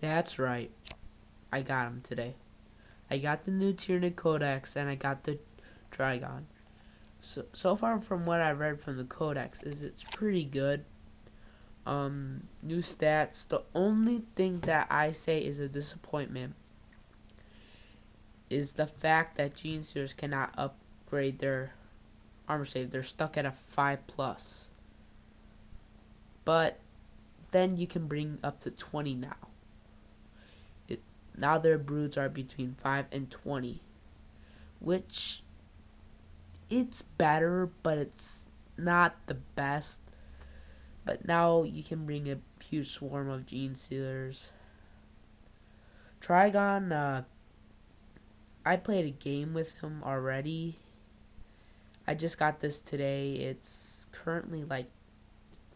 That's right. I got them today. I got the new Tyranid Codex and I got the Trygon. So far from what I read from the Codex is it's pretty good. New stats. The only thing that I say is a disappointment is the fact that Gene Stealers cannot upgrade their armor save. They're stuck at a 5 plus. But then you can bring up to 20 now. Now their broods are between 5 and 20, which it's better, but it's not the best. But now you can bring a huge swarm of Gene Stealers. Trygon, I played a game with him already. I just got this today. It's currently like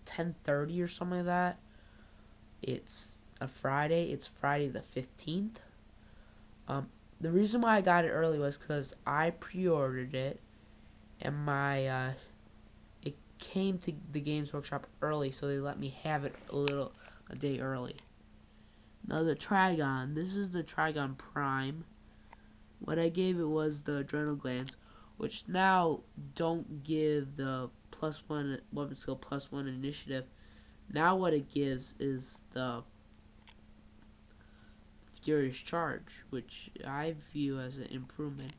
10:30 or something like that. It's a Friday. It's Friday the 15th. The reason why I got it early was because I pre-ordered it, and my it came to the Games Workshop early, so they let me have it a day early. Now the Trygon. This is the Trygon Prime. What I gave it was the adrenal glands, which now don't give the +1 weapon skill +1 initiative. Now what it gives is the Furious Charge, which I view as an improvement.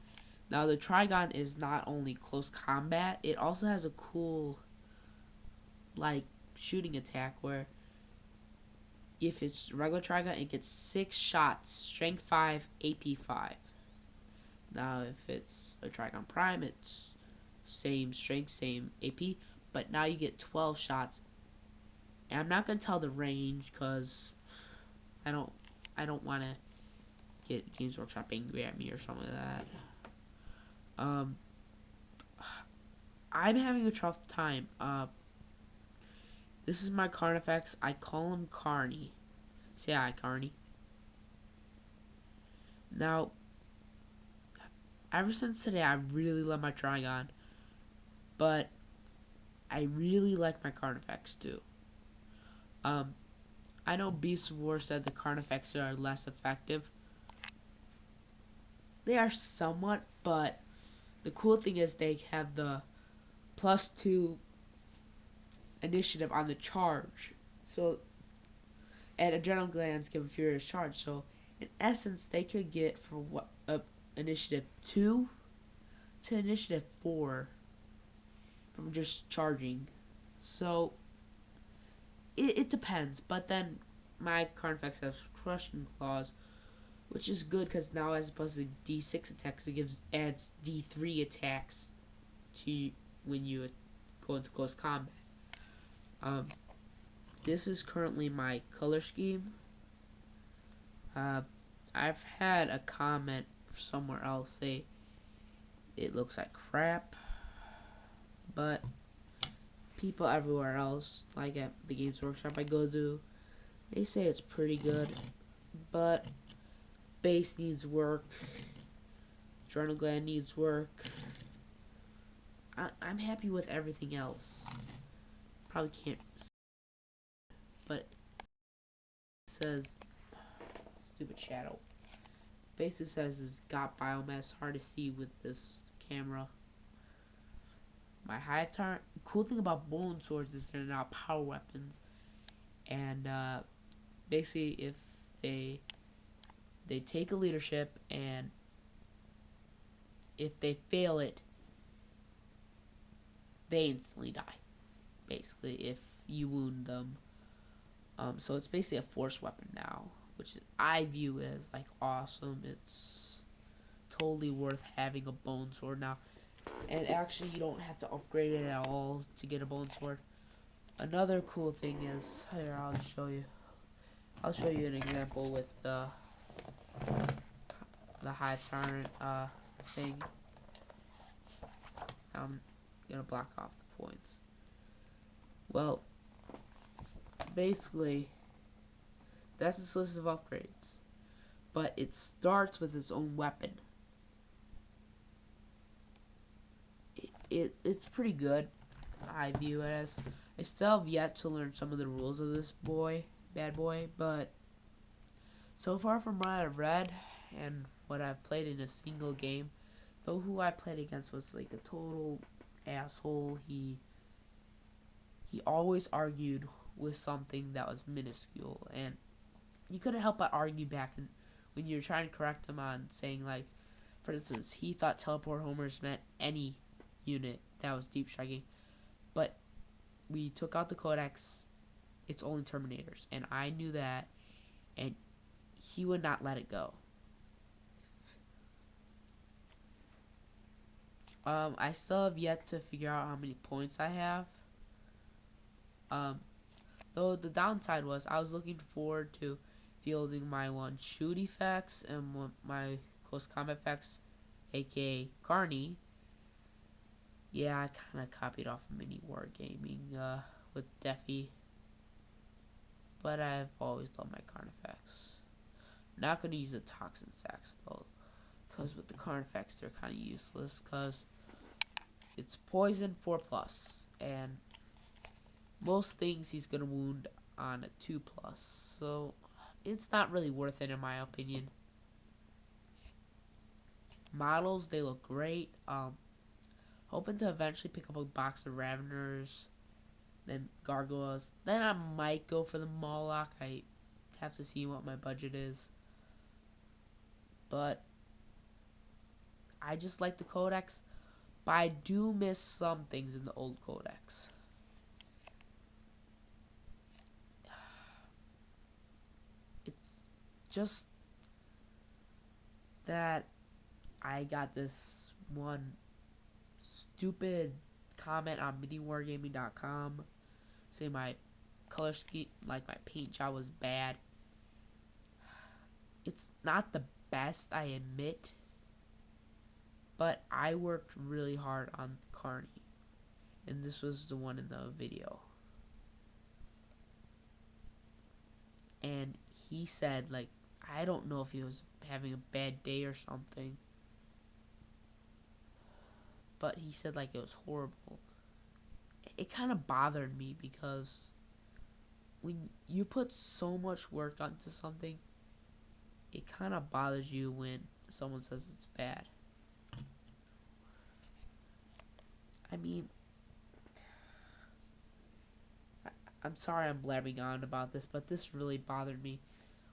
Now the Trygon is not only close combat, it also has a cool like shooting attack where if it's regular Trygon it gets 6 shots, strength 5, AP 5. Now if it's a Trygon Prime it's same strength, same AP, but now you get 12 shots. And I'm not gonna tell the range because I don't want to get Games Workshop angry at me or something like that. I'm having a tough time. This is my Carnifex. I call him Carney. Say hi, Carney. Now, ever since today, I really love my Trygon, but I really like my Carnifex too. I know Beast of War said the Carnifex are less effective. They are somewhat, but the cool thing is they have the +2 initiative on the charge. So, and adrenal glands give a furious charge. So, in essence, they could get for what initiative 2 to initiative 4 from just charging. So, it depends. But then my Carnifex has crushing claws, which is good because now as opposed to D6 attacks, it adds D3 attacks to when you go into close combat. This is currently my color scheme. I've had a comment somewhere else say it looks like crap, but people everywhere else, like at the Games Workshop I go to, they say it's pretty good, but base needs work, adrenal gland needs work. I'm happy with everything else. Probably can't, but it says stupid shadow. Basically says it's got biomass, hard to see with this camera. My hive turret. Cool thing about bone swords is they're now power weapons, and basically if they take a leadership, and if they fail it, they instantly die. Basically, if you wound them. So it's basically a force weapon now, which I view as like awesome. It's totally worth having a bone sword now, and actually you don't have to upgrade it at all to get a bone sword. Another cool thing is here. I'll show you. I'll show you an example with the high turret thing. I'm gonna block off the points. Well, basically, that's its list of upgrades. But it starts with its own weapon. It's pretty good, I view it as. I still have yet to learn some of the rules of this bad boy, but So far from what I've read and what I've played in a single game, though who I played against was like a total asshole. He always argued with something that was minuscule, and you couldn't help but argue back. And when you're trying to correct him on saying, like, for instance, he thought teleport homers meant any unit that was deep striking, but we took out the codex. It's only Terminators, and I knew that, and he would not let it go. I still have yet to figure out how many points I have. Though the downside was I was looking forward to fielding my one shoot effects and my close combat effects, aka Carney. Yeah, I kind of copied off of mini wargaming with Defi, but I've always loved my Carnifex. Not gonna use the toxin sacks though, because with the Carnifex they're kind of useless because it's poison 4+, and most things he's gonna wound on a 2+, so it's not really worth it in my opinion. Models, they look great. Hoping to eventually pick up a box of Raveners, then Gargoyles. Then I might go for the Moloch. I have to see what my budget is. But I just like the Codex, but I do miss some things in the old Codex. It's just that I got this one stupid comment on miniwargaming.com saying my color scheme, like my paint job, was bad. It's not the best, I admit, but I worked really hard on Carney, and this was the one in the video. And he said, like, I don't know if he was having a bad day or something, but he said like it was horrible. It kind of bothered me because when you put so much work onto something, it kind of bothers you when someone says it's bad. I mean, I'm sorry I'm blabbing on about this, but this really bothered me.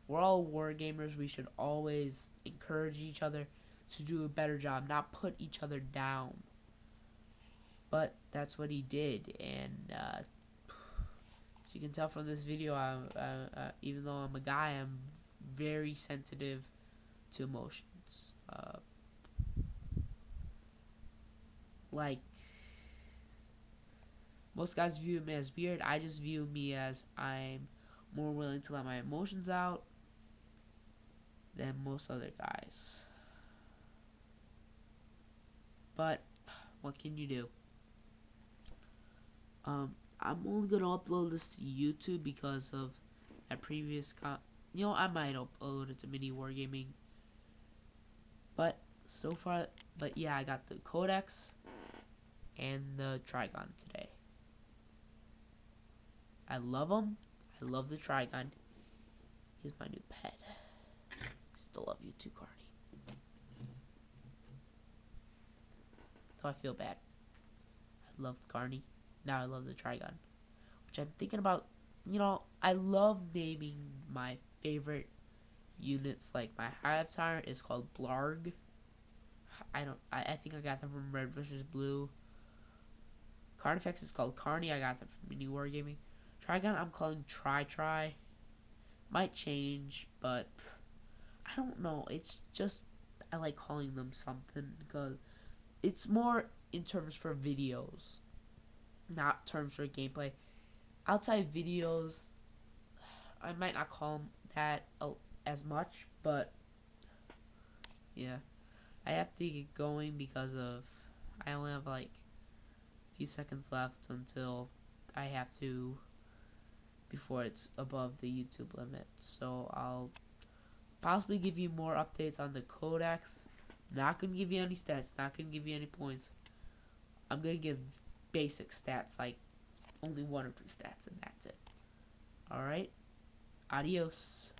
We're all war gamers. We should always encourage each other to do a better job, not put each other down. But that's what he did, and as you can tell from this video, even though I'm a guy, I'm very sensitive to emotions. Like, most guys view me as weird. I just view me as I'm more willing to let my emotions out than most other guys. But what can you do? I'm only gonna upload this to YouTube because of that previous I might upload it to Mini Wargaming. But so far, yeah, I got the Codex and the Trygon today. I love them. I love the Trygon. He's my new pet. Still love you too, Carney. Though I feel bad. I loved Carney. Now I love the Trygon. Which I'm thinking about, I love naming my favorite units. Like my Hive Tyrant is called Blarg. I think I got them from Red vs. Blue. Carnifex is called Carney. I got them from Mini Wargaming. Trygon I'm calling Try. Might change, but I don't know. It's just I like calling them something because it's more in terms for videos, not terms for gameplay. Outside videos, I might not call them that as much, but yeah. I have to get going because of I only have like a few seconds left until I have to before it's above the YouTube limit. So I'll possibly give you more updates on the Codex. Not gonna give you any stats, not gonna give you any points. I'm gonna give basic stats, like only 1 or 2 stats, and that's it. Alright? Adios.